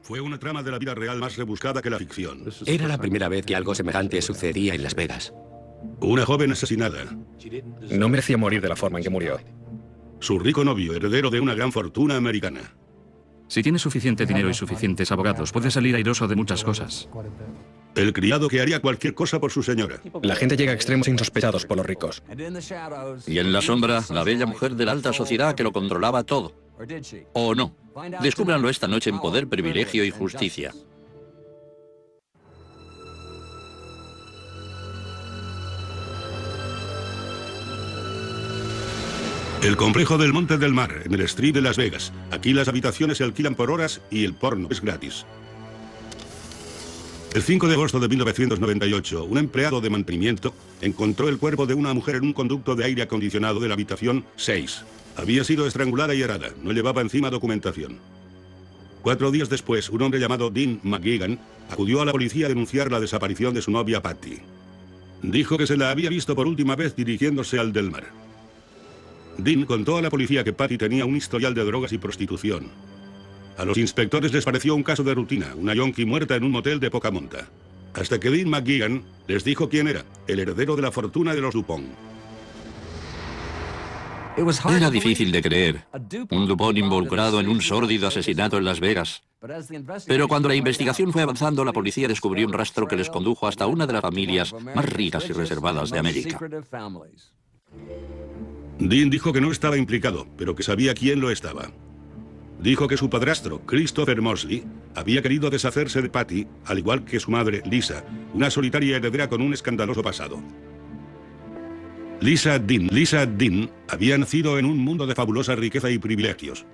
Fue una trama de la vida real más rebuscada que la ficción. Era la primera vez que algo semejante sucedía en Las Vegas. Una joven asesinada. No merecía morir de la forma en que murió. Su rico novio, heredero de una gran fortuna americana. Si tienes suficiente dinero y suficientes abogados, puedes salir airoso de muchas cosas. El criado que haría cualquier cosa por su señora. La gente llega a extremos insospechados por los ricos. Y en la sombra, la bella mujer de la alta sociedad que lo controlaba todo. ¿O no? Descúbranlo esta noche en Poder, Privilegio y Justicia. El complejo del Monte del Mar, en el Strip de Las Vegas. Aquí las habitaciones se alquilan por horas y el porno es gratis. El 5 de agosto de 1998, un empleado de mantenimiento encontró el cuerpo de una mujer en un conducto de aire acondicionado de la habitación 6. Había sido estrangulada y herada, no llevaba encima documentación. 4 días después, un hombre llamado Dean McGuigan acudió a la policía a denunciar la desaparición de su novia Patty. Dijo que se la había visto por última vez dirigiéndose al Del Mar. Dean contó a la policía que Patty tenía un historial de drogas y prostitución. A los inspectores les pareció un caso de rutina, una yonki muerta en un motel de poca monta. Hasta que Dean McGuigan les dijo quién era, el heredero de la fortuna de los Dupont. Era difícil de creer. Un Dupont involucrado en un sórdido asesinato en Las Vegas. Pero cuando la investigación fue avanzando, la policía descubrió un rastro que les condujo hasta una de las familias más ricas y reservadas de América. Dean dijo que no estaba implicado, pero que sabía quién lo estaba. Dijo que su padrastro, Christopher Mosley, había querido deshacerse de Patty, al igual que su madre, Lisa, una solitaria heredera con un escandaloso pasado. Lisa Dean había nacido en un mundo de fabulosa riqueza y privilegios.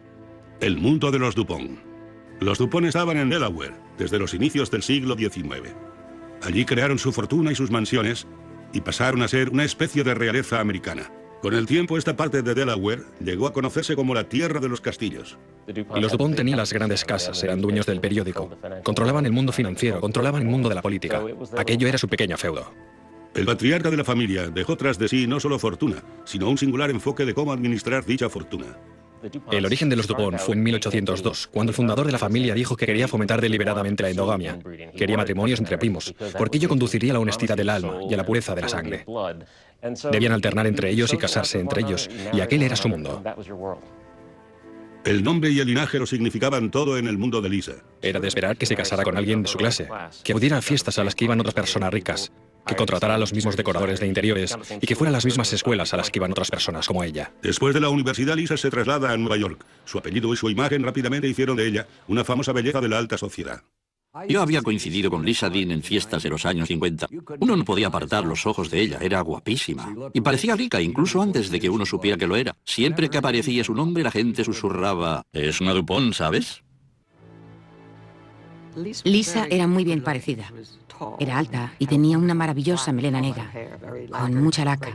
El mundo de los Dupont. Los Dupont estaban en Delaware desde los inicios del siglo XIX. Allí crearon su fortuna y sus mansiones y pasaron a ser una especie de realeza americana. Con el tiempo, esta parte de Delaware llegó a conocerse como la tierra de los castillos. Los Dupont tenían las grandes casas, eran dueños del periódico. Controlaban el mundo financiero, controlaban el mundo de la política. Aquello era su pequeño feudo. El patriarca de la familia dejó tras de sí no solo fortuna, sino un singular enfoque de cómo administrar dicha fortuna. El origen de los Dupont fue en 1802, cuando el fundador de la familia dijo que quería fomentar deliberadamente la endogamia. Quería matrimonios entre primos, porque ello conduciría a la honestidad del alma y a la pureza de la sangre. Debían alternar entre ellos y casarse entre ellos, y aquel era su mundo. El nombre y el linaje lo significaban todo en el mundo de Lisa. Era de esperar que se casara con alguien de su clase, que acudiera a fiestas a las que iban otras personas ricas, que contratara a los mismos decoradores de interiores y que fuera a las mismas escuelas a las que iban otras personas como ella. Después de la universidad, Lisa se traslada a Nueva York. Su apellido y su imagen rápidamente hicieron de ella una famosa belleza de la alta sociedad. Yo había coincidido con Lisa Dean en fiestas de los años 50. Uno no podía apartar los ojos de ella, era guapísima. Y parecía rica, incluso antes de que uno supiera que lo era. Siempre que aparecía su nombre, la gente susurraba: «Es una Dupont, ¿sabes?». Lisa era muy bien parecida. Era alta y tenía una maravillosa melena negra, con mucha laca,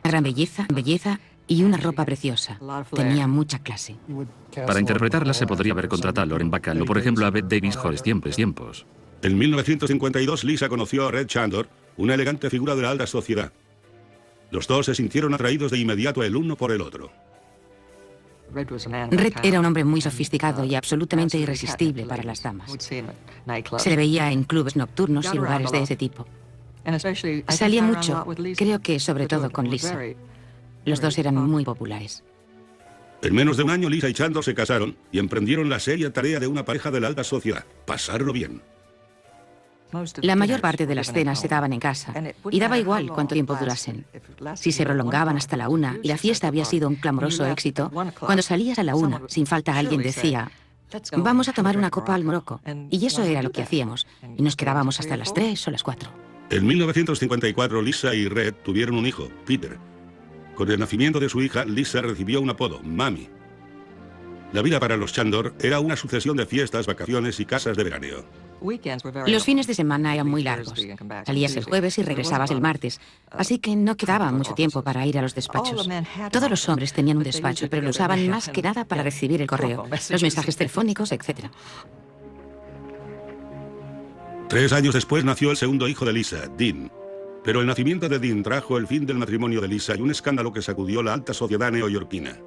gran belleza y una ropa preciosa. Tenía mucha clase. Para interpretarla se podría haber contratado a Lauren Bacall o, por ejemplo, a Bette Davis Jones tiempos. En 1952, Lisa conoció a Red Chandler, una elegante figura de la alta sociedad. Los dos se sintieron atraídos de inmediato el uno por el otro. Red era un hombre muy sofisticado y absolutamente irresistible para las damas. Se le veía en clubes nocturnos y lugares de ese tipo. Salía mucho, creo que sobre todo con Lisa. Los dos eran muy populares. En menos de un año, Lisa y Chandler se casaron y emprendieron la seria tarea de una pareja de la alta sociedad: pasarlo bien. La mayor parte de las cenas se daban en casa, y daba igual cuánto tiempo durasen. Si se prolongaban hasta la 1 y la fiesta había sido un clamoroso éxito, cuando salías a la 1, sin falta alguien decía: «Vamos a tomar una copa al Morocco». Y eso era lo que hacíamos, y nos quedábamos hasta las 3 o las 4. En 1954, Lisa y Red tuvieron un hijo, Peter. Con el nacimiento de su hija, Lisa recibió un apodo, Mami. La vida para los Chandler era una sucesión de fiestas, vacaciones y casas de veraneo. Los fines de semana eran muy largos. Salías el jueves y regresabas el martes, así que no quedaba mucho tiempo para ir a los despachos. Todos los hombres tenían un despacho, pero lo usaban más que nada para recibir el correo, los mensajes telefónicos, etc. 3 años después nació el segundo hijo de Lisa, Dean. Pero el nacimiento de Dean trajo el fin del matrimonio de Lisa y un escándalo que sacudió la alta sociedad neoyorquina.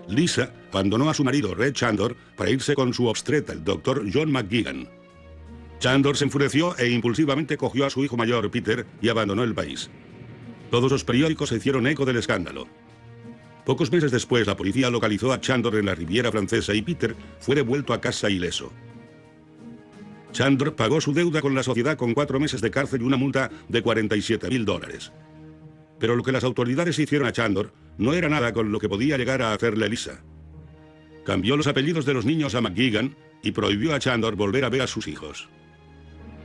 Lisa abandonó a su marido, Red Chandor, para irse con su obstetra, el doctor John McGuigan. Chandor se enfureció e impulsivamente cogió a su hijo mayor, Peter, y abandonó el país. Todos los periódicos se hicieron eco del escándalo. Pocos meses después, la policía localizó a Chandor en la Riviera Francesa y Peter fue devuelto a casa ileso. Chandor pagó su deuda con la sociedad con 4 meses de cárcel y una multa de $47.000. Pero lo que las autoridades hicieron a Chandor no era nada con lo que podía llegar a hacerle Lisa. Cambió los apellidos de los niños a McGuigan y prohibió a Chandor volver a ver a sus hijos.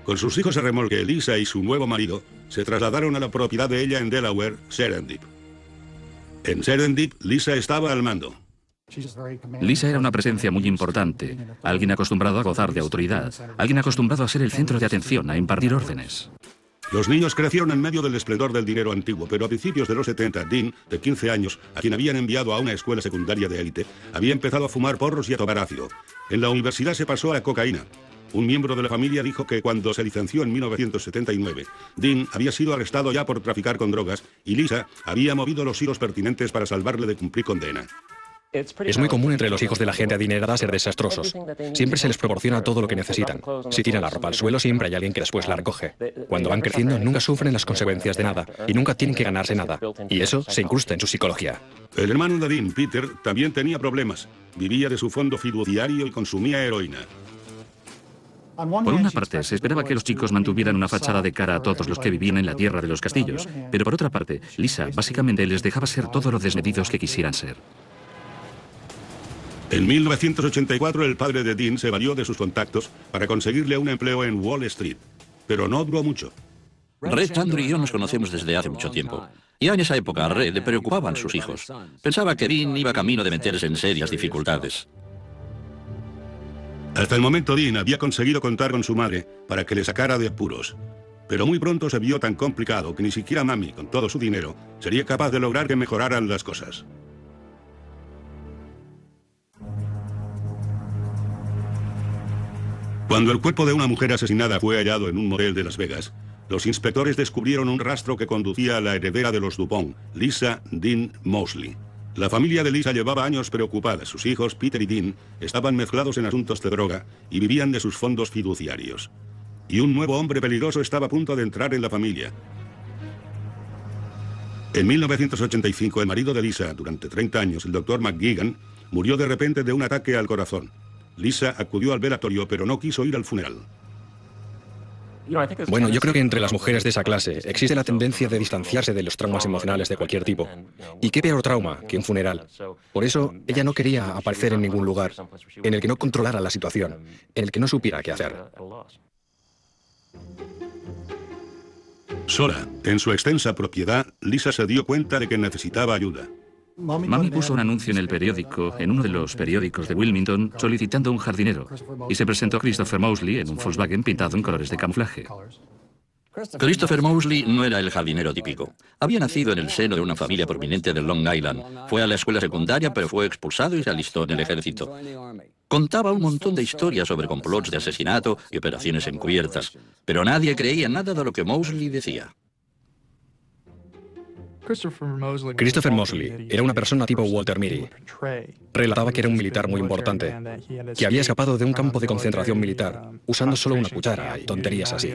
Con sus hijos a remolque, Lisa y su nuevo marido se trasladaron a la propiedad de ella en Delaware, Serendip. En Serendip, Lisa estaba al mando. Lisa era una presencia muy importante, alguien acostumbrado a gozar de autoridad, alguien acostumbrado a ser el centro de atención, a impartir órdenes. Los niños crecieron en medio del esplendor del dinero antiguo, pero a principios de los 70, Dean, de 15 años, a quien habían enviado a una escuela secundaria de élite, había empezado a fumar porros y a tomar ácido. En la universidad se pasó a la cocaína. Un miembro de la familia dijo que cuando se licenció en 1979, Dean había sido arrestado ya por traficar con drogas y Lisa había movido los hilos pertinentes para salvarle de cumplir condena. Es muy común entre los hijos de la gente adinerada ser desastrosos. Siempre se les proporciona todo lo que necesitan. Si tiran la ropa al suelo, siempre hay alguien que después la recoge. Cuando van creciendo, nunca sufren las consecuencias de nada y nunca tienen que ganarse nada. Y eso se incrusta en su psicología. El hermano de Dean, Peter, también tenía problemas. Vivía de su fondo fiduciario y consumía heroína. Por una parte, se esperaba que los chicos mantuvieran una fachada de cara a todos los que vivían en la tierra de los castillos. Pero por otra parte, Lisa básicamente les dejaba ser todo lo desmedidos que quisieran ser. En 1984, el padre de Dean se valió de sus contactos para conseguirle un empleo en Wall Street. Pero no duró mucho. Red Chandor y yo nos conocemos desde hace mucho tiempo. Ya en esa época a Red le preocupaban sus hijos. Pensaba que Dean iba camino de meterse en serias dificultades. Hasta el momento Dean había conseguido contar con su madre para que le sacara de apuros. Pero muy pronto se vio tan complicado que ni siquiera mami, con todo su dinero, sería capaz de lograr que mejoraran las cosas. Cuando el cuerpo de una mujer asesinada fue hallado en un motel de Las Vegas, los inspectores descubrieron un rastro que conducía a la heredera de los Dupont, Lisa Dean Mosley. La familia de Lisa llevaba años preocupada. Sus hijos, Peter y Dean, estaban mezclados en asuntos de droga y vivían de sus fondos fiduciarios. Y un nuevo hombre peligroso estaba a punto de entrar en la familia. En 1985, el marido de Lisa, durante 30 años, el doctor McGuigan, murió de repente de un ataque al corazón. Lisa acudió al velatorio, pero no quiso ir al funeral. Bueno, yo creo que entre las mujeres de esa clase existe la tendencia de distanciarse de los traumas emocionales de cualquier tipo. ¿Y qué peor trauma que un funeral? Por eso, ella no quería aparecer en ningún lugar en el que no controlara la situación, en el que no supiera qué hacer. Sola, en su extensa propiedad, Lisa se dio cuenta de que necesitaba ayuda. Mami puso un anuncio en el periódico, en uno de los periódicos de Wilmington, solicitando un jardinero, y se presentó Christopher Mosley en un Volkswagen pintado en colores de camuflaje. Christopher Mosley no era el jardinero típico. Había nacido en el seno de una familia prominente de Long Island. Fue a la escuela secundaria, pero fue expulsado y se alistó en el ejército. Contaba un montón de historias sobre complots de asesinato y operaciones encubiertas, pero nadie creía nada de lo que Mosley decía. Christopher Mosley era una persona tipo Walter Mitty. Relataba que era un militar muy importante, que había escapado de un campo de concentración militar usando solo una cuchara y tonterías así.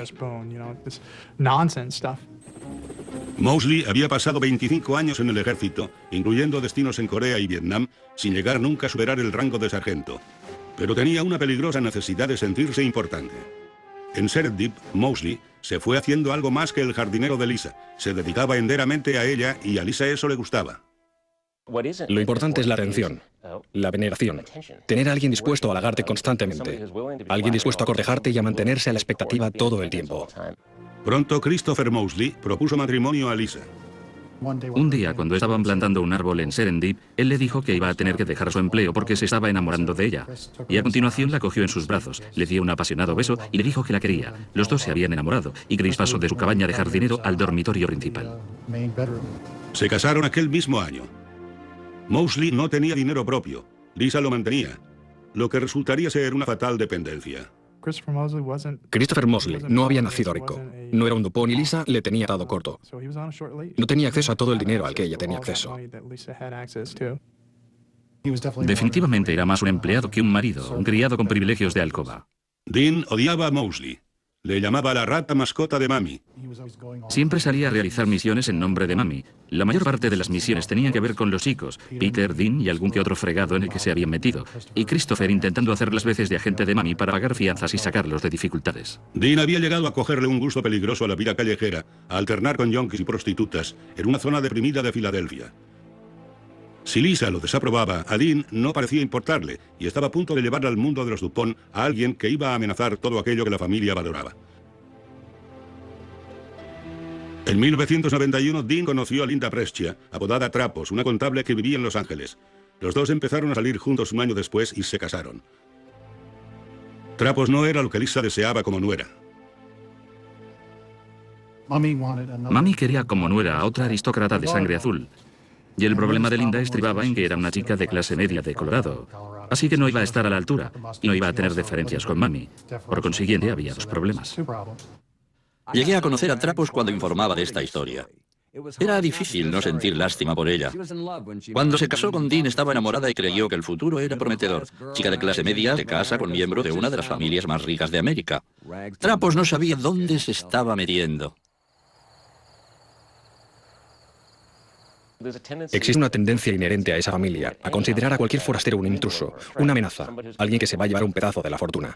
Mosley había pasado 25 años en el ejército, incluyendo destinos en Corea y Vietnam, sin llegar nunca a superar el rango de sargento. Pero tenía una peligrosa necesidad de sentirse importante. En Serendip, Mosley se fue haciendo algo más que el jardinero de Lisa. Se dedicaba enteramente a ella y a Lisa eso le gustaba. Lo importante es la atención, la veneración. Tener a alguien dispuesto a halagarte constantemente. Alguien dispuesto a cortejarte y a mantenerse a la expectativa todo el tiempo. Pronto Christopher Mosley propuso matrimonio a Lisa. Un día, cuando estaban plantando un árbol en Serendip, él le dijo que iba a tener que dejar su empleo porque se estaba enamorando de ella. Y a continuación la cogió en sus brazos, le dio un apasionado beso y le dijo que la quería. Los dos se habían enamorado y Chris pasó de su cabaña de jardinero al dormitorio principal. Se casaron aquel mismo año. Mosley no tenía dinero propio. Lisa lo mantenía, lo que resultaría ser una fatal dependencia. Christopher Mosley no había nacido rico. No era un Dupont y Lisa le tenía atado corto. No tenía acceso a todo el dinero al que ella tenía acceso. Definitivamente era más un empleado que un marido, un criado con privilegios de alcoba. Dean odiaba a Mosley. Le llamaba la rata mascota de Mami. Siempre salía a realizar misiones en nombre de Mami. La mayor parte de las misiones tenían que ver con los chicos, Peter, Dean y algún que otro fregado en el que se habían metido. Y Christopher intentando hacer las veces de agente de Mami para pagar fianzas y sacarlos de dificultades. Dean había llegado a cogerle un gusto peligroso a la vida callejera, a alternar con yonkis y prostitutas en una zona deprimida de Filadelfia. Si Lisa lo desaprobaba, a Dean no parecía importarle y estaba a punto de llevar al mundo de los Dupont a alguien que iba a amenazar todo aquello que la familia valoraba. En 1991, Dean conoció a Linda Brescia, apodada Trapos, una contable que vivía en Los Ángeles. Los dos empezaron a salir juntos un año después y se casaron. Trapos no era lo que Lisa deseaba como nuera. Mami quería como nuera a otra aristócrata de sangre azul. Y el problema de Linda estribaba en que era una chica de clase media de Colorado. Así que no iba a estar a la altura y no iba a tener deferencias con Mami. Por consiguiente, había dos problemas. Llegué a conocer a Trapos cuando informaba de esta historia. Era difícil no sentir lástima por ella. Cuando se casó con Dean estaba enamorada y creyó que el futuro era prometedor. Chica de clase media se casa con miembro de una de las familias más ricas de América. Trapos no sabía dónde se estaba metiendo. Existe una tendencia inherente a esa familia a considerar a cualquier forastero un intruso, una amenaza, alguien que se va a llevar un pedazo de la fortuna.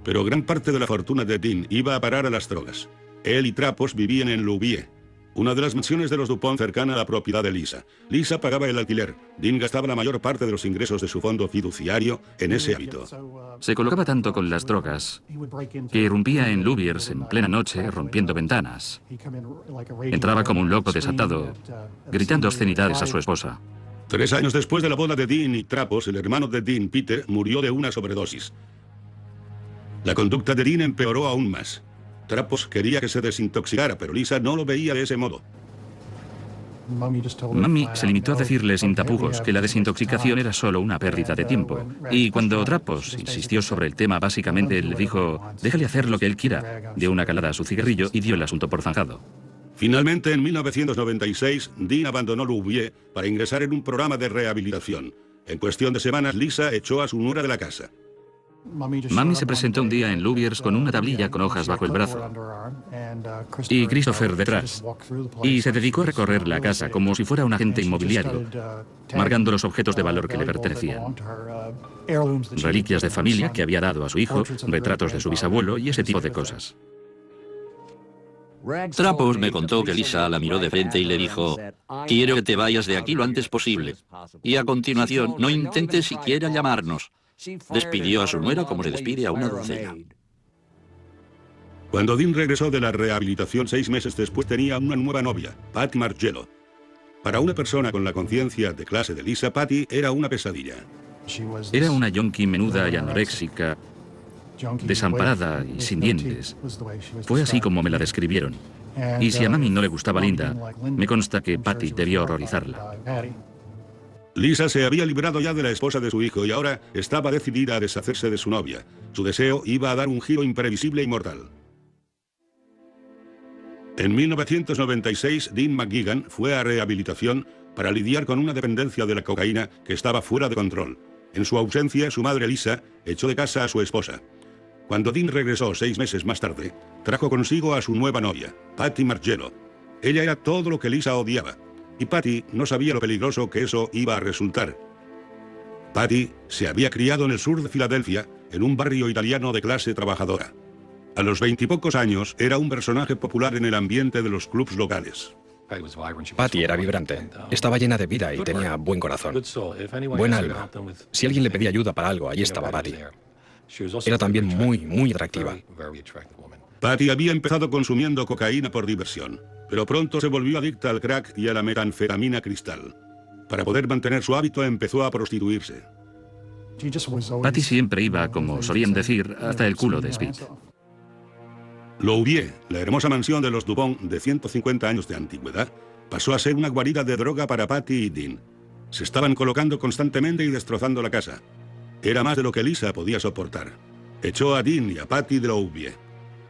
Pero gran parte de la fortuna de Dean iba a parar a las drogas. Él y Trapos vivían en Louviers, una de las mansiones de los Dupont cercana a la propiedad de Lisa. Lisa pagaba el alquiler. Dean gastaba la mayor parte de los ingresos de su fondo fiduciario en ese hábito. Se colocaba tanto con las drogas que irrumpía en Louviers en plena noche rompiendo ventanas. Entraba como un loco desatado, gritando obscenidades a su esposa. 3 años después de la boda de Dean y Trapos, el hermano de Dean, Peter, murió de una sobredosis. La conducta de Dean empeoró aún más. Trapos quería que se desintoxicara, pero Lisa no lo veía de ese modo. Mami se limitó a decirle sin tapujos que la desintoxicación era solo una pérdida de tiempo. Y cuando Trapos insistió sobre el tema, básicamente le dijo, déjale hacer lo que él quiera. Dio una calada a su cigarrillo y dio el asunto por zanjado. Finalmente, en 1996, Dean abandonó Louviers para ingresar en un programa de rehabilitación. En cuestión de semanas, Lisa echó a su nuera de la casa. Mami se presentó un día en Louviers con una tablilla con hojas bajo el brazo y Christopher detrás, y se dedicó a recorrer la casa como si fuera un agente inmobiliario, marcando los objetos de valor que le pertenecían. Reliquias de familia que había dado a su hijo, retratos de su bisabuelo y ese tipo de cosas. Trapos me contó que Lisa la miró de frente y le dijo, quiero que te vayas de aquí lo antes posible. Y a continuación, no intentes siquiera llamarnos. Despidió a su nuera como se despide a una doncella. Cuando Dean regresó de la rehabilitación 6 meses después, tenía una nueva novia, Patty Margello. Para una persona con la conciencia de clase de Lisa, Patty era una pesadilla. Era una yonki menuda y anoréxica, desamparada y sin dientes. Fue así como me la describieron. Y si a Mami no le gustaba Linda, me consta que Patty debió horrorizarla. Lisa se había librado ya de la esposa de su hijo y ahora estaba decidida a deshacerse de su novia. Su deseo iba a dar un giro imprevisible y mortal. En 1996, Dean McGuigan fue a rehabilitación para lidiar con una dependencia de la cocaína que estaba fuera de control. En su ausencia, su madre Lisa echó de casa a su esposa. Cuando Dean regresó 6 meses más tarde, trajo consigo a su nueva novia, Patty Margello. Ella era todo lo que Lisa odiaba. Y Patty no sabía lo peligroso que eso iba a resultar. Patty se había criado en el sur de Filadelfia, en un barrio italiano de clase trabajadora. A los 20 y pocos años, era un personaje popular en el ambiente de los clubs locales. Patty era vibrante, estaba llena de vida y tenía buen corazón. Buen alma. Si alguien le pedía ayuda para algo, ahí estaba Patty. Era también muy atractiva. Patty había empezado consumiendo cocaína por diversión, pero pronto se volvió adicta al crack y a la metanfetamina cristal. Para poder mantener su hábito, empezó a prostituirse. Patty siempre iba, como solían decir, hasta el culo de Speed. Louviers, la hermosa mansión de los Dupont de 150 años de antigüedad, pasó a ser una guarida de droga para Patty y Dean. Se estaban colocando constantemente y destrozando la casa. Era más de lo que Lisa podía soportar. Echó a Dean y a Patty de Louviers.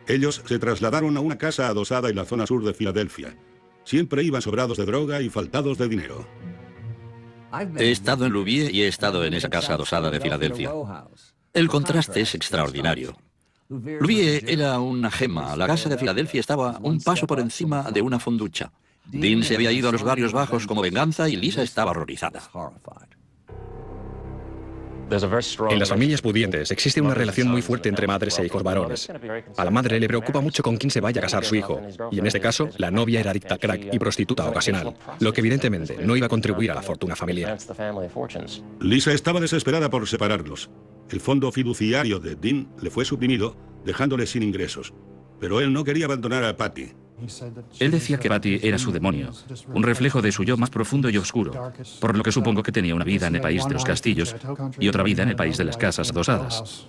Ellos se trasladaron a una casa adosada en la zona sur de Filadelfia. Siempre iban sobrados de droga y faltados de dinero. He estado en Louviers y he estado en esa casa adosada de Filadelfia. El contraste es extraordinario. Louviers era una gema. La casa de Filadelfia estaba un paso por encima de una fonducha. Dean se había ido a los barrios bajos como venganza y Lisa estaba horrorizada. En las familias pudientes existe una relación muy fuerte entre madres e hijos varones. A la madre le preocupa mucho con quién se vaya a casar su hijo, y en este caso, la novia era adicta al crack y prostituta ocasional, lo que evidentemente no iba a contribuir a la fortuna familiar. Lisa estaba desesperada por separarlos. El fondo fiduciario de Dean le fue suprimido, dejándole sin ingresos. Pero él no quería abandonar a Patty. Él decía que Patty era su demonio, un reflejo de su yo más profundo y oscuro, por lo que supongo que tenía una vida en el país de los castillos y otra vida en el país de las casas adosadas.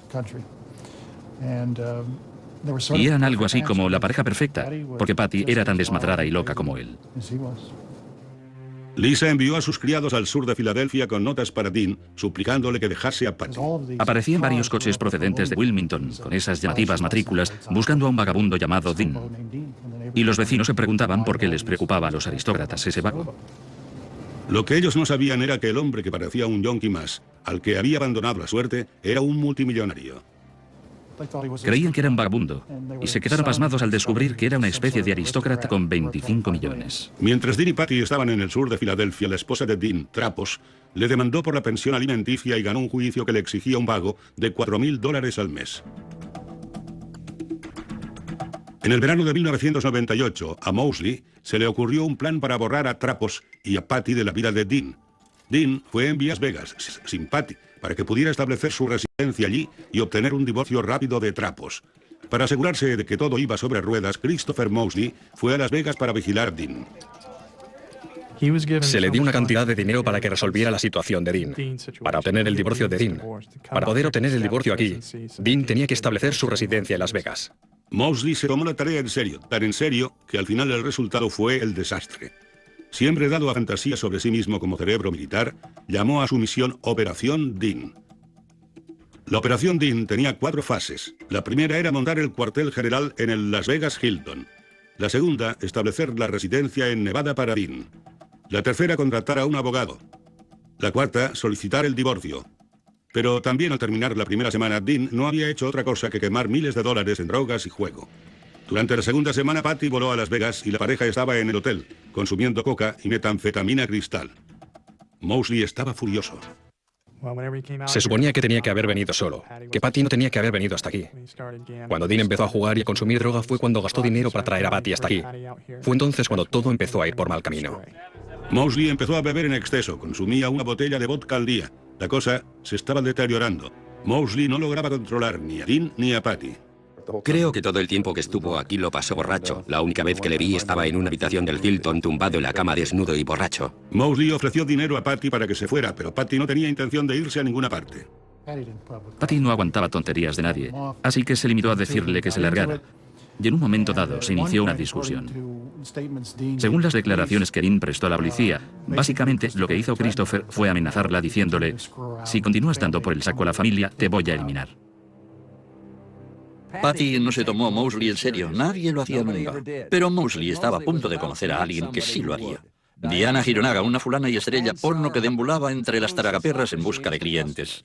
Y eran algo así como la pareja perfecta, porque Patty era tan desmadrada y loca como él. Lisa envió a sus criados al sur de Filadelfia con notas para Dean, suplicándole que dejase a Patty. Aparecían varios coches procedentes de Wilmington, con esas llamativas matrículas, buscando a un vagabundo llamado Dean. Y los vecinos se preguntaban por qué les preocupaba a los aristócratas ese vago. Lo que ellos no sabían era que el hombre que parecía un yonki más, al que había abandonado la suerte, era un multimillonario. Creían que era un vagabundo, y se quedaron pasmados al descubrir que era una especie de aristócrata con 25 millones. Mientras Dean y Patty estaban en el sur de Filadelfia, la esposa de Dean, Trapos, le demandó por la pensión alimenticia y ganó un juicio que le exigía un pago de $4,000 al mes. En el verano de 1998, a Mosley se le ocurrió un plan para borrar a Trapos y a Patty de la vida de Dean. Dean fue en Las Vegas, sin Patty, para que pudiera establecer su residencia allí y obtener un divorcio rápido de Trapos. Para asegurarse de que todo iba sobre ruedas, Christopher Mosley fue a Las Vegas para vigilar a Dean. Se le dio una cantidad de dinero para que resolviera la situación de Dean, para obtener el divorcio de Dean. Para poder obtener el divorcio aquí, Dean tenía que establecer su residencia en Las Vegas. Mosley se tomó la tarea en serio, tan en serio que al final el resultado fue el desastre. Siempre dado a fantasías sobre sí mismo como cerebro militar, llamó a su misión Operación Dean. La Operación Dean tenía 4 fases. La primera era montar el cuartel general en el Las Vegas Hilton. La segunda, establecer la residencia en Nevada para Dean. La tercera, contratar a un abogado. La cuarta, solicitar el divorcio. Pero también al terminar la primera semana, Dean no había hecho otra cosa que quemar miles de dólares en drogas y juego. Durante la segunda semana, Patty voló a Las Vegas y la pareja estaba en el hotel, consumiendo coca y metanfetamina cristal. Mosley estaba furioso. Se suponía que tenía que haber venido solo, que Patty no tenía que haber venido hasta aquí. Cuando Dean empezó a jugar y a consumir droga fue cuando gastó dinero para traer a Patty hasta aquí. Fue entonces cuando todo empezó a ir por mal camino. Mosley empezó a beber en exceso, consumía una botella de vodka al día. La cosa se estaba deteriorando. Mosley no lograba controlar ni a Dean ni a Patty. Creo que todo el tiempo que estuvo aquí lo pasó borracho. La única vez que le vi estaba en una habitación del Hilton tumbado en la cama desnudo y borracho. Mosley ofreció dinero a Patty para que se fuera, pero Patty no tenía intención de irse a ninguna parte. Patty no aguantaba tonterías de nadie, así que se limitó a decirle que se largara. Y en un momento dado se inició una discusión. Según las declaraciones que Dean prestó a la policía, básicamente lo que hizo Christopher fue amenazarla diciéndole: si continúas dando por el saco a la familia, te voy a eliminar. Patty no se tomó a Mosley en serio, nadie lo hacía nunca. Pero Mosley estaba a punto de conocer a alguien que sí lo haría. Diana Hironaga, una fulana y estrella porno que deambulaba entre las tragaperras en busca de clientes.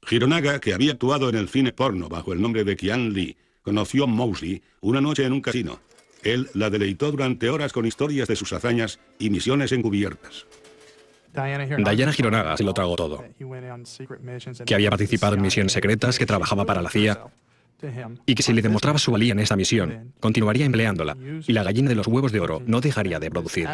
Hironaga, que había actuado en el cine porno bajo el nombre de Kian Lee, conoció a Mosley una noche en un casino. Él la deleitó durante horas con historias de sus hazañas y misiones encubiertas. Diana Hironaga se lo tragó todo. Que había participado en misiones secretas, que trabajaba para la CIA, y que si le demostraba su valía en esta misión, continuaría empleándola, y la gallina de los huevos de oro no dejaría de producir.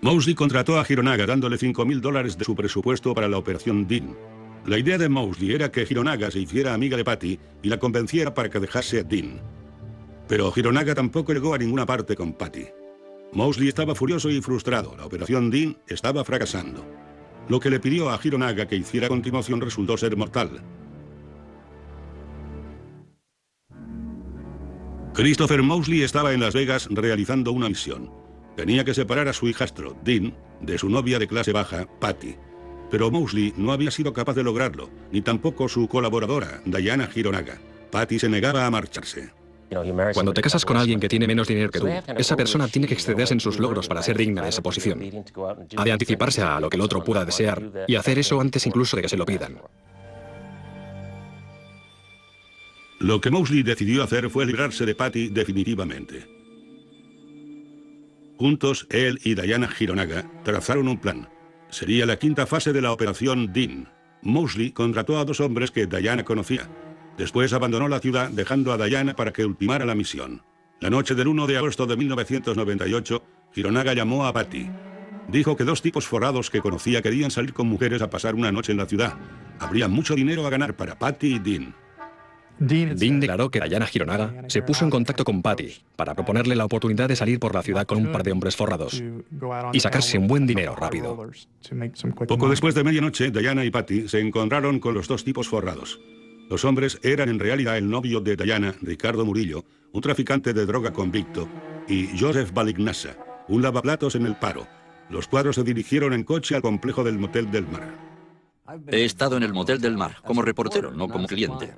Mosley contrató a Hironaga dándole $5,000 de su presupuesto para la Operación Dean. La idea de Mosley era que Hironaga se hiciera amiga de Patty y la convenciera para que dejase a Dean. Pero Hironaga tampoco llegó a ninguna parte con Patty. Mosley estaba furioso y frustrado. La Operación Dean estaba fracasando. Lo que le pidió a Hironaga que hiciera a continuación resultó ser mortal. Christopher Mosley estaba en Las Vegas realizando una misión. Tenía que separar a su hijastro, Dean, de su novia de clase baja, Patty. Pero Mosley no había sido capaz de lograrlo, ni tampoco su colaboradora, Diana Hironaga. Patty se negaba a marcharse. Cuando te casas con alguien que tiene menos dinero que tú, esa persona tiene que excederse en sus logros para ser digna de esa posición. Ha de anticiparse a lo que el otro pueda desear y hacer eso antes incluso de que se lo pidan. Lo que Moseley decidió hacer fue librarse de Patty definitivamente. Juntos, él y Diana Hironaga trazaron un plan. Sería la quinta fase de la operación Dean. Moseley contrató a 2 hombres que Diana conocía. Después abandonó la ciudad dejando a Diana para que ultimara la misión. La noche del 1 de agosto de 1998, Hironaga llamó a Patty. Dijo que 2 tipos forrados que conocía querían salir con mujeres a pasar una noche en la ciudad. Habría mucho dinero a ganar para Patty y Dean. Dean declaró que Diana Hironaga se puso en contacto con Patty para proponerle la oportunidad de salir por la ciudad con un par de hombres forrados y sacarse un buen dinero rápido. Poco después de medianoche, Diana y Patty se encontraron con los 2 tipos forrados. Los hombres eran en realidad el novio de Diana, Ricardo Murillo, un traficante de droga convicto, y Joseph Balignasa, un lavaplatos en el paro. Los 4 se dirigieron en coche al complejo del Motel del Mar. He estado en el Motel del Mar, como reportero, no como cliente.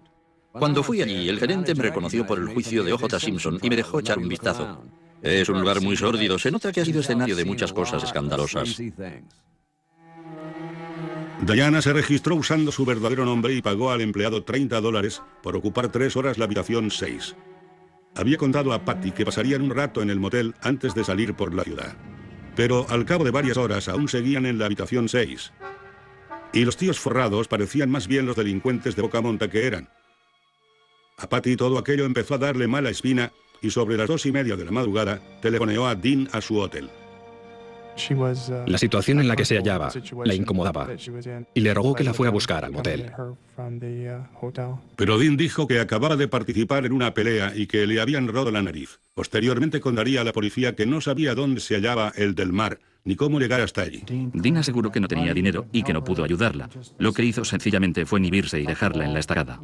Cuando fui allí, el gerente me reconoció por el juicio de O.J. Simpson y me dejó echar un vistazo. Es un lugar muy sórdido, se nota que ha sido escenario de muchas cosas escandalosas. Diana se registró usando su verdadero nombre y pagó al empleado $30 por ocupar 3 horas la habitación 6. Había contado a Patty que pasarían un rato en el motel antes de salir por la ciudad. Pero al cabo de varias horas aún seguían en la habitación 6. Y los tíos forrados parecían más bien los delincuentes de poca monta que eran. A Patty todo aquello empezó a darle mala espina y sobre las 2:30 de la madrugada telefoneó a Dean a su hotel. La situación en la que se hallaba la incomodaba y le rogó que la fuera a buscar al motel. Pero Dean dijo que acababa de participar en una pelea y que le habían roto la nariz. Posteriormente contaría a la policía que no sabía dónde se hallaba el del Mar, ni cómo llegar hasta allí. Dean aseguró que no tenía dinero y que no pudo ayudarla. Lo que hizo sencillamente fue inhibirse y dejarla en la estacada.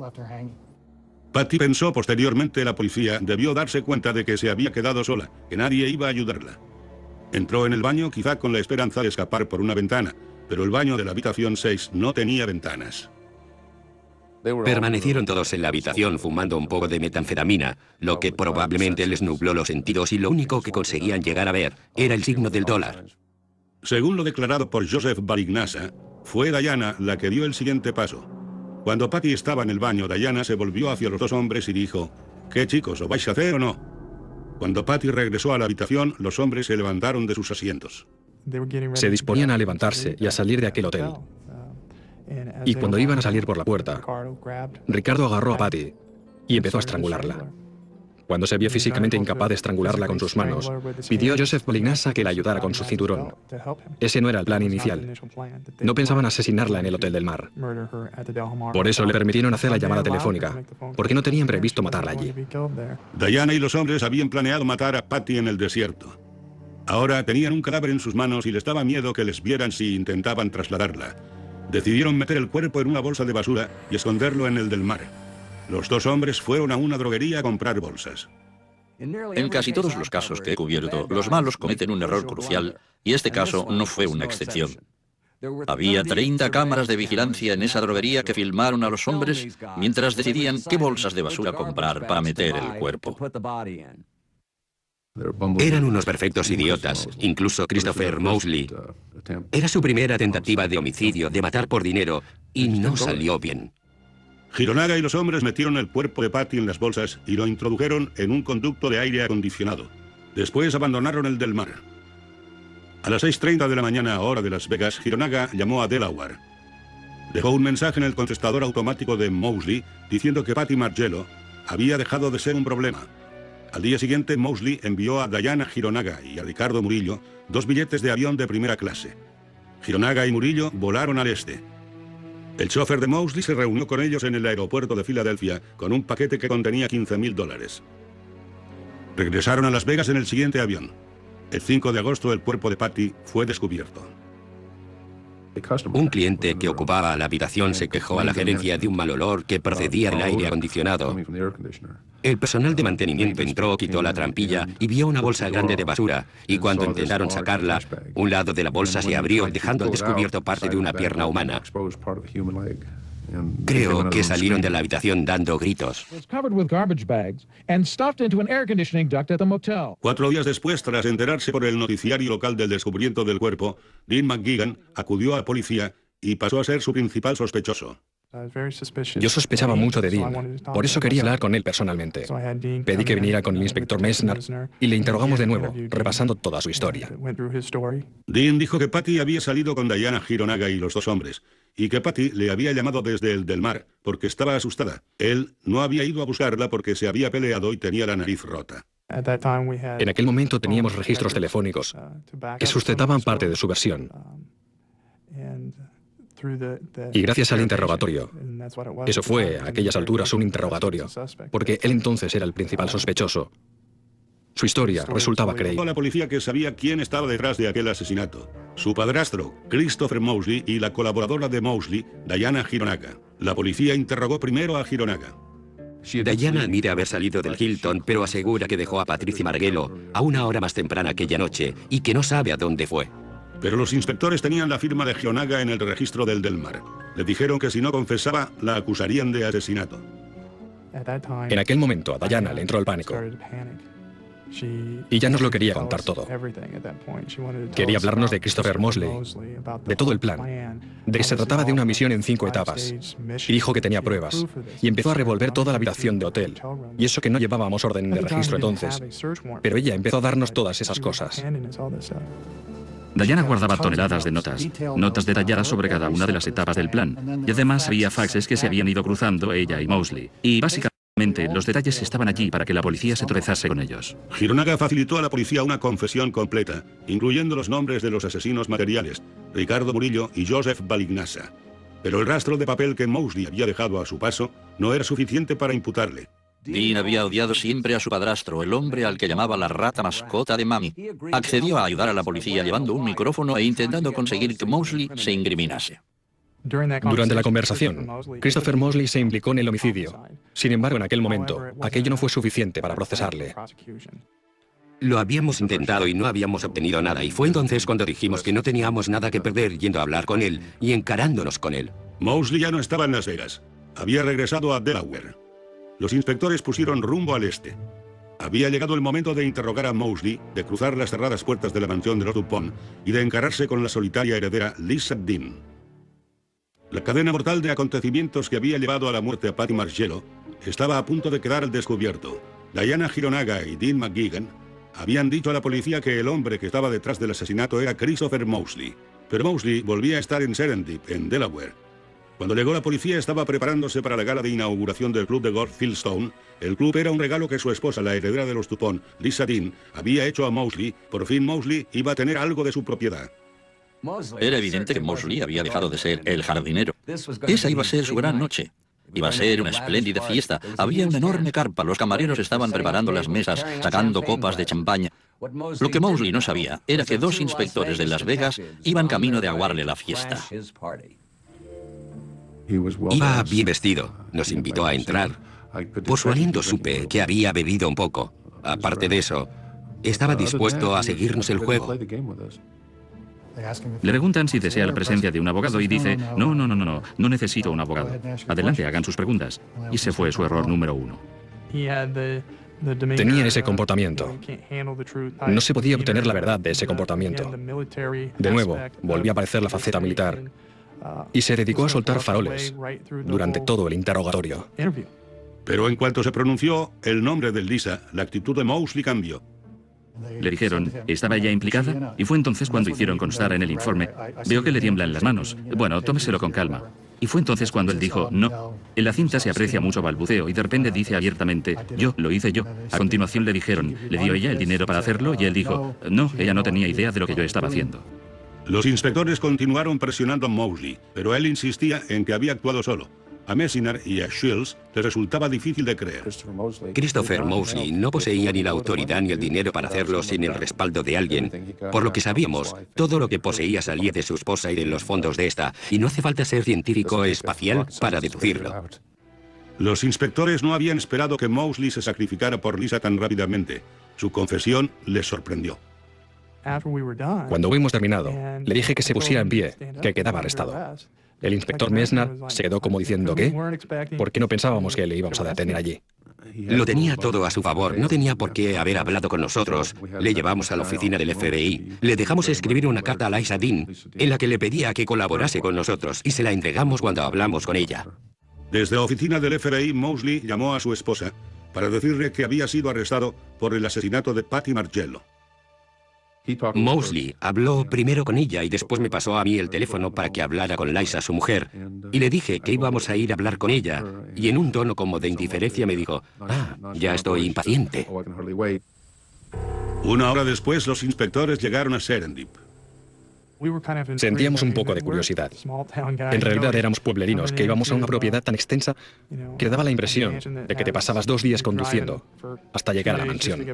Patty pensó posteriormente la policía debió darse cuenta de que se había quedado sola, que nadie iba a ayudarla. Entró en el baño quizá con la esperanza de escapar por una ventana, pero el baño de la habitación 6 no tenía ventanas. Permanecieron todos en la habitación fumando un poco de metanfetamina, lo que probablemente les nubló los sentidos y lo único que conseguían llegar a ver era el signo del dólar. Según lo declarado por Joseph Balignasa, fue Diana la que dio el siguiente paso. Cuando Patty estaba en el baño, Diana se volvió hacia los 2 hombres y dijo: «¿Qué chicos, lo vais a hacer o no?». Cuando Patty regresó a la habitación, los hombres se levantaron de sus asientos. Se disponían a levantarse y a salir de aquel hotel. Y cuando iban a salir por la puerta, Ricardo agarró a Patty y empezó a estrangularla. Cuando se vio físicamente incapaz de estrangularla con sus manos, pidió a Joseph Balignasa que la ayudara con su cinturón. Ese no era el plan inicial. No pensaban asesinarla en el Hotel del Mar. Por eso le permitieron hacer la llamada telefónica, porque no tenían previsto matarla allí. Diana y los hombres habían planeado matar a Patty en el desierto. Ahora tenían un cadáver en sus manos y les daba miedo que les vieran si intentaban trasladarla. Decidieron meter el cuerpo en una bolsa de basura y esconderlo en el del mar. Los 2 hombres fueron a una droguería a comprar bolsas. En casi todos los casos que he cubierto, los malos cometen un error crucial, y este caso no fue una excepción. Había 30 cámaras de vigilancia en esa droguería que filmaron a los hombres mientras decidían qué bolsas de basura comprar para meter el cuerpo. Eran unos perfectos idiotas, incluso Christopher Moseley. Era su primera tentativa de homicidio, de matar por dinero, y no salió bien. Hironaga y los hombres metieron el cuerpo de Patty en las bolsas y lo introdujeron en un conducto de aire acondicionado. Después abandonaron el del mar. A las 6:30 de la mañana, hora de Las Vegas, Hironaga llamó a Delaware. Dejó un mensaje en el contestador automático de Moseley diciendo que Patty Margello había dejado de ser un problema. Al día siguiente, Moseley envió a Diana Hironaga y a Ricardo Murillo 2 billetes de avión de primera clase. Hironaga y Murillo volaron al este. El chofer de Moseley se reunió con ellos en el aeropuerto de Filadelfia con un paquete que contenía $15,000. Regresaron a Las Vegas en el siguiente avión. El 5 de agosto el cuerpo de Patty fue descubierto. Un cliente que ocupaba la habitación se quejó a la gerencia de un mal olor que procedía del aire acondicionado. El personal de mantenimiento entró, quitó la trampilla y vio una bolsa grande de basura, y cuando intentaron sacarla, un lado de la bolsa se abrió, dejando al descubierto parte de una pierna humana. Creo que salieron de la habitación dando gritos. 4 días después, tras enterarse por el noticiario local del descubrimiento del cuerpo, Dean McGuigan acudió a la policía y pasó a ser su principal sospechoso. Yo sospechaba mucho de Dean, por eso quería hablar con él personalmente. Pedí que viniera con el inspector Messner y le interrogamos de nuevo, repasando toda su historia. Dean dijo que Patty había salido con Diana Hironaga y los 2 hombres, y que Patty le había llamado desde el del mar porque estaba asustada. Él no había ido a buscarla porque se había peleado y tenía la nariz rota. En aquel momento teníamos registros telefónicos que sustentaban parte de su versión. Y gracias al interrogatorio, eso fue a aquellas alturas un interrogatorio, porque él entonces era el principal sospechoso, su historia resultaba creíble. La policía que sabía quién estaba detrás de aquel asesinato: su padrastro, Christopher Mosley, y la colaboradora de Mosley, Diana Hironaga. La policía interrogó primero a Hironaga. Diana admite haber salido del Hilton, pero asegura que dejó a Patricia Marghelo a una hora más temprana aquella noche y que no sabe a dónde fue. Pero los inspectores tenían la firma de Hironaga en el registro del Del Mar. Le dijeron que si no confesaba, la acusarían de asesinato. En aquel momento a Diana le entró el pánico. Y ya nos lo quería contar todo. Quería hablarnos de Christopher Mosley, de todo el plan, de que se trataba de una misión en 5 etapas. Y dijo que tenía pruebas. Y empezó a revolver toda la habitación de hotel. Y eso que no llevábamos orden de registro entonces. Pero ella empezó a darnos todas esas cosas. Diana guardaba toneladas de notas detalladas sobre cada una de las etapas del plan. Y además había faxes que se habían ido cruzando ella y Mosley. Y básicamente los detalles estaban allí para que la policía se tropezase con ellos. Hironaga facilitó a la policía una confesión completa, incluyendo los nombres de los asesinos materiales, Ricardo Murillo y Joseph Balignasa. Pero el rastro de papel que Mosley había dejado a su paso no era suficiente para imputarle. Dean había odiado siempre a su padrastro, el hombre al que llamaba la rata mascota de mami. Accedió a ayudar a la policía llevando un micrófono e intentando conseguir que Mosley se incriminase. Durante la conversación, Christopher Mosley se implicó en el homicidio. Sin embargo, en aquel momento, aquello no fue suficiente para procesarle. Lo habíamos intentado y no habíamos obtenido nada, y fue entonces cuando dijimos que no teníamos nada que perder yendo a hablar con él y encarándonos con él. Mosley ya no estaba en Las Vegas. Había regresado a Delaware. Los inspectores pusieron rumbo al este. Había llegado el momento de interrogar a Mosley, de cruzar las cerradas puertas de la mansión de los Dupont y de encararse con la solitaria heredera Lisa Dean. La cadena mortal de acontecimientos que había llevado a la muerte a Patty Marghelo estaba a punto de quedar al descubierto. Diana Hironaga y Dean McGuigan habían dicho a la policía que el hombre que estaba detrás del asesinato era Christopher Mosley. Pero Mosley volvía a estar en Serendip, en Delaware. Cuando llegó la policía estaba preparándose para la gala de inauguración del club de golf Fieldstone. El club era un regalo que su esposa, la heredera de los Dupont, Lisa Dean, había hecho a Mosley. Por fin Mosley iba a tener algo de su propiedad. Era evidente que Mosley había dejado de ser el jardinero. Esa iba a ser su gran noche. Iba a ser una espléndida fiesta. Había una enorme carpa. Los camareros estaban preparando las mesas, sacando copas de champaña. Lo que Mosley no sabía era que 2 inspectores de Las Vegas iban camino de aguarle la fiesta. Iba bien vestido, nos invitó a entrar. Por su aliento supe que había bebido un poco. Aparte de eso, estaba dispuesto a seguirnos el juego. Le preguntan si desea la presencia de un abogado y dice, no necesito un abogado. Adelante, hagan sus preguntas. Y ese fue su error número 1. Tenía ese comportamiento. No se podía obtener la verdad de ese comportamiento. De nuevo, volvió a aparecer la faceta militar y se dedicó a soltar faroles durante todo el interrogatorio. Pero en cuanto se pronunció el nombre de Lisa, la actitud de Mosley cambió. Le dijeron, ¿estaba ella implicada? Y fue entonces cuando hicieron constar en el informe, veo que le tiemblan las manos. Bueno, tómeselo con calma. Y fue entonces cuando él dijo, no. En la cinta se aprecia mucho balbuceo y de repente dice abiertamente, lo hice yo. A continuación le dijeron, ¿le dio ella el dinero para hacerlo? Y él dijo, no, ella no tenía idea de lo que yo estaba haciendo. Los inspectores continuaron presionando a Mosley, pero él insistía en que había actuado solo. A Messner y a Shields les resultaba difícil de creer. Christopher Mosley no poseía ni la autoridad ni el dinero para hacerlo sin el respaldo de alguien. Por lo que sabíamos, todo lo que poseía salía de su esposa y de los fondos de esta, y no hace falta ser científico espacial para deducirlo. Los inspectores no habían esperado que Mosley se sacrificara por Lisa tan rápidamente. Su confesión les sorprendió. Cuando hubimos terminado, le dije que se pusiera en pie, que quedaba arrestado. El inspector Messner se quedó como diciendo ¿qué? ¿Por qué no pensábamos que le íbamos a detener allí? Lo tenía todo a su favor, no tenía por qué haber hablado con nosotros. Le llevamos a la oficina del FBI, le dejamos escribir una carta a Lisa Dean en la que le pedía que colaborase con nosotros y se la entregamos cuando hablamos con ella. Desde la oficina del FBI, Mosley llamó a su esposa para decirle que había sido arrestado por el asesinato de Patty Margello. Mosley habló primero con ella y después me pasó a mí el teléfono para que hablara con Lisa, su mujer. Y le dije que íbamos a ir a hablar con ella. Y en un tono como de indiferencia me dijo, ya estoy impaciente. Una hora después, los inspectores llegaron a Serendip. Sentíamos un poco de curiosidad. En realidad éramos pueblerinos que íbamos a una propiedad tan extensa que daba la impresión de que te pasabas 2 días conduciendo hasta llegar a la mansión.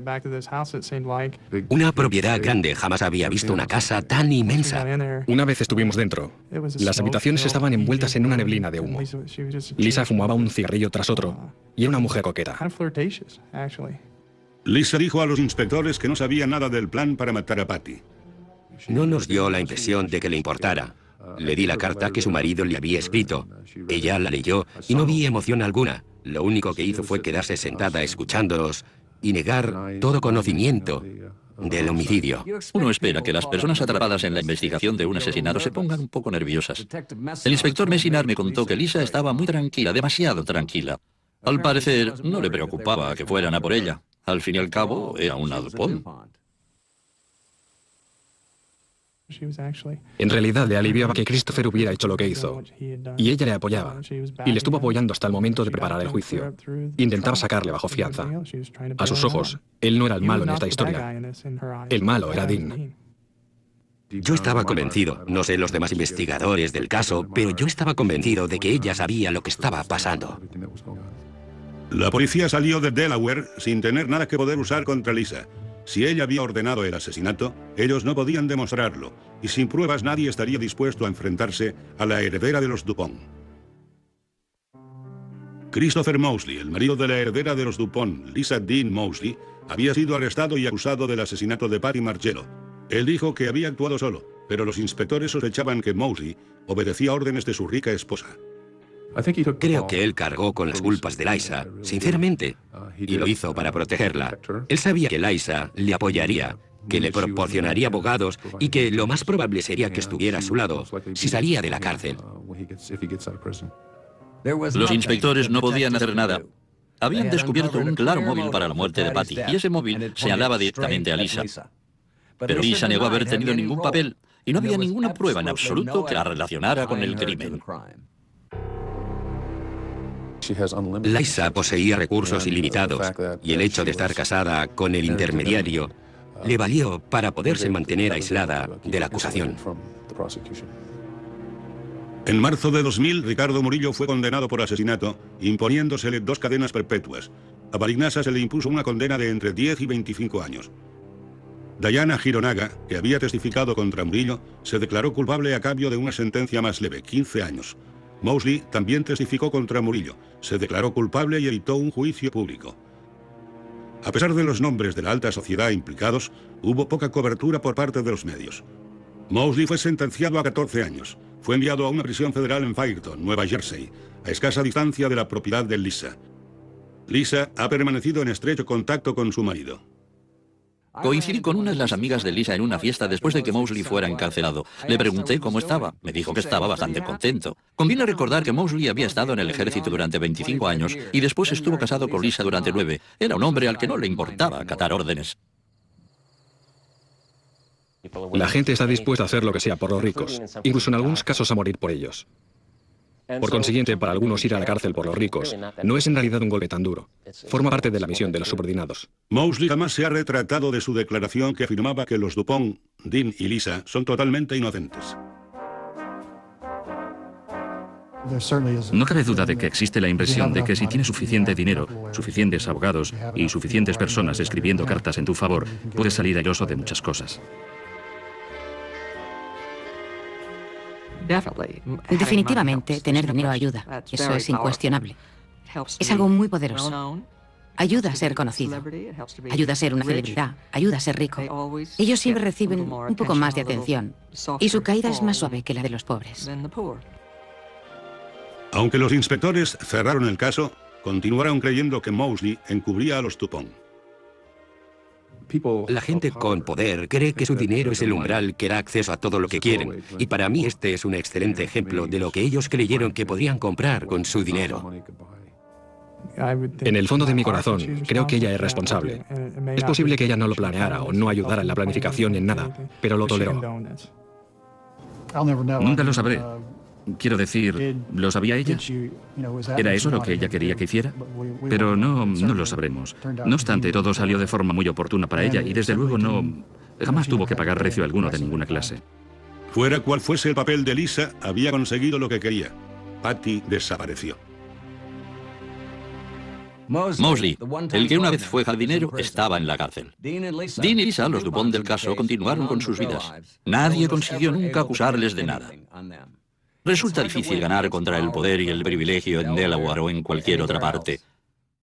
Una propiedad grande, jamás había visto una casa tan inmensa. Una vez estuvimos dentro. Las habitaciones estaban envueltas en una neblina de humo. Lisa fumaba un cigarrillo tras otro y era una mujer coqueta. Lisa dijo a los inspectores que no sabía nada del plan para matar a Patty. No nos dio la impresión de que le importara. Le di la carta que su marido le había escrito. Ella la leyó y no vi emoción alguna. Lo único que hizo fue quedarse sentada escuchándonos y negar todo conocimiento del homicidio. Uno espera que las personas atrapadas en la investigación de un asesinato se pongan un poco nerviosas. El inspector Messinar me contó que Lisa estaba muy tranquila, demasiado tranquila. Al parecer, no le preocupaba que fueran a por ella. Al fin y al cabo, era una Dupont. En realidad le aliviaba que Christopher hubiera hecho lo que hizo, y ella le apoyaba, y le estuvo apoyando hasta el momento de preparar el juicio. Intentaba sacarle bajo fianza. A sus ojos, él no era el malo en esta historia. El malo era Dean. Yo estaba convencido, no sé los demás investigadores del caso, pero yo estaba convencido de que ella sabía lo que estaba pasando. La policía salió de Delaware sin tener nada que poder usar contra Lisa. Si ella había ordenado el asesinato, ellos no podían demostrarlo, y sin pruebas nadie estaría dispuesto a enfrentarse a la heredera de los Dupont. Christopher Mosley, el marido de la heredera de los Dupont, Lisa Dean Mosley, había sido arrestado y acusado del asesinato de Patty Margello. Él dijo que había actuado solo, pero los inspectores sospechaban que Mosley obedecía órdenes de su rica esposa. Creo que él cargó con las culpas de Lisa, sinceramente, y lo hizo para protegerla. Él sabía que Lisa le apoyaría, que le proporcionaría abogados y que lo más probable sería que estuviera a su lado si salía de la cárcel. Los inspectores no podían hacer nada. Habían descubierto un claro móvil para la muerte de Patty, y ese móvil señalaba directamente a Lisa. Pero Lisa negó haber tenido ningún papel, y no había ninguna prueba en absoluto que la relacionara con el crimen. Lisa poseía recursos ilimitados y el hecho de estar casada con el intermediario le valió para poderse mantener aislada de la acusación. En marzo de 2000, Ricardo Murillo fue condenado por asesinato, imponiéndosele 2 cadenas perpetuas. A Barignasa se le impuso una condena de entre 10 y 25 años. Diana Hironaga, que había testificado contra Murillo, se declaró culpable a cambio de una sentencia más leve, 15 años. Mosley también testificó contra Murillo, se declaró culpable y evitó un juicio público. A pesar de los nombres de la alta sociedad implicados, hubo poca cobertura por parte de los medios. Mosley fue sentenciado a 14 años. Fue enviado a una prisión federal en Fairton, Nueva Jersey, a escasa distancia de la propiedad de Lisa. Lisa ha permanecido en estrecho contacto con su marido. Coincidí con una de las amigas de Lisa en una fiesta después de que Mosley fuera encarcelado. Le pregunté cómo estaba. Me dijo que estaba bastante contento. Conviene recordar que Mosley había estado en el ejército durante 25 años y después estuvo casado con Lisa durante 9. Era un hombre al que no le importaba acatar órdenes. La gente está dispuesta a hacer lo que sea por los ricos, incluso en algunos casos a morir por ellos. Por consiguiente, para algunos ir a la cárcel por los ricos no es en realidad un golpe tan duro. Forma parte de la misión de los subordinados. Mosley jamás se ha retratado de su declaración que afirmaba que los Dupont, Dean y Lisa son totalmente inocentes. No cabe duda de que existe la impresión de que si tienes suficiente dinero, suficientes abogados y suficientes personas escribiendo cartas en tu favor, puedes salir airoso de muchas cosas. Definitivamente, tener dinero ayuda. Eso es incuestionable. Es algo muy poderoso. Ayuda a ser conocido. Ayuda a ser una celebridad. Ayuda a ser rico. Ellos siempre reciben un poco más de atención. Y su caída es más suave que la de los pobres. Aunque los inspectores cerraron el caso, continuaron creyendo que Moseley encubría a los Dupont. La gente con poder cree que su dinero es el umbral que da acceso a todo lo que quieren. Y para mí este es un excelente ejemplo de lo que ellos creyeron que podrían comprar con su dinero. En el fondo de mi corazón, creo que ella es responsable. Es posible que ella no lo planeara o no ayudara en la planificación en nada, pero lo toleró. Nunca lo sabré. Quiero decir, ¿lo sabía ella? ¿Era eso lo que ella quería que hiciera? Pero no lo sabremos. No obstante, todo salió de forma muy oportuna para ella y desde luego jamás tuvo que pagar recio alguno de ninguna clase. Fuera cual fuese el papel de Lisa, había conseguido lo que quería. Patty desapareció. Moseley, el que una vez fue jardinero, estaba en la cárcel. Dean y Lisa, los Dupont del caso, continuaron con sus vidas. Nadie consiguió nunca acusarles de nada. Resulta difícil ganar contra el poder y el privilegio en Delaware o en cualquier otra parte.